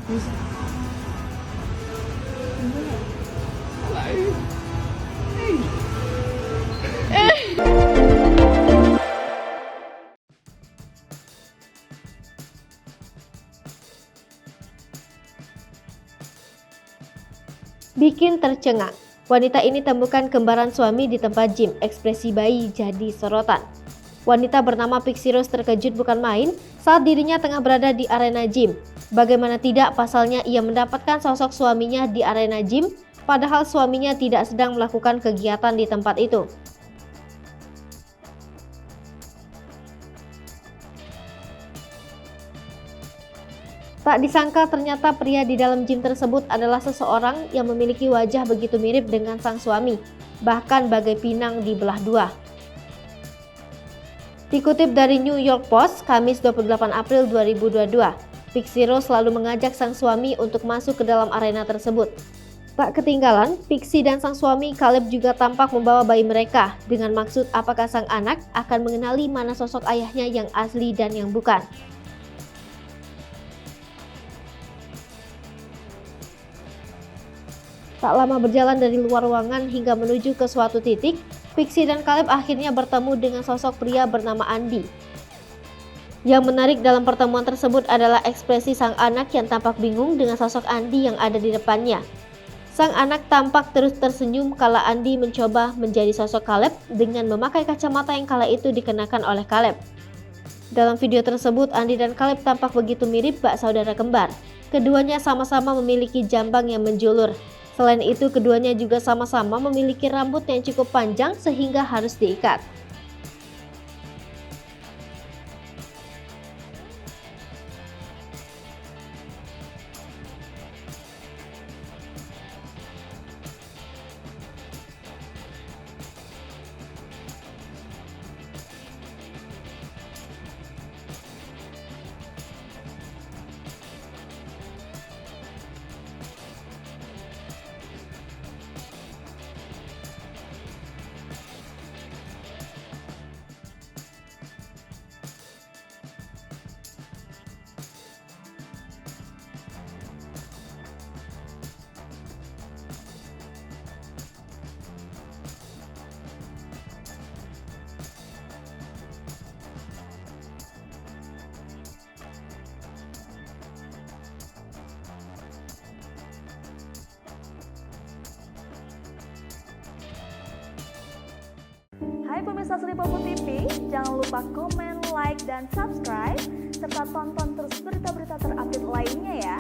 Bisa. Alay. Bikin tercengang. Wanita ini temukan kembaran suami di tempat gym. Ekspresi bayi jadi sorotan. Wanita bernama Pixie Rose terkejut bukan main saat dirinya tengah berada di arena gym. Bagaimana tidak, pasalnya ia mendapatkan sosok suaminya di arena gym, padahal suaminya tidak sedang melakukan kegiatan di tempat itu. Tak disangka ternyata pria di dalam gym tersebut adalah seseorang yang memiliki wajah begitu mirip dengan sang suami, bahkan bagai pinang dibelah dua. Dikutip dari New York Post, Kamis 28 April 2022, Pixie Rose selalu mengajak sang suami untuk masuk ke dalam arena tersebut. Tak ketinggalan, Pixie dan sang suami Caleb juga tampak membawa bayi mereka, dengan maksud apakah sang anak akan mengenali mana sosok ayahnya yang asli dan yang bukan. Tak lama berjalan dari luar ruangan hingga menuju ke suatu titik, Pixie dan Caleb akhirnya bertemu dengan sosok pria bernama Andy. Yang menarik dalam pertemuan tersebut adalah ekspresi sang anak yang tampak bingung dengan sosok Andy yang ada di depannya. Sang anak tampak terus tersenyum kala Andy mencoba menjadi sosok Caleb dengan memakai kacamata yang kala itu dikenakan oleh Caleb. Dalam video tersebut, Andy dan Caleb tampak begitu mirip bak saudara kembar. Keduanya sama-sama memiliki jambang yang menjulur. Selain itu, keduanya juga sama-sama memiliki rambut yang cukup panjang sehingga harus diikat. Hai pemirsa Sri Popo TV, jangan lupa komen, like, dan subscribe, serta tonton terus berita-berita terupdate lainnya ya.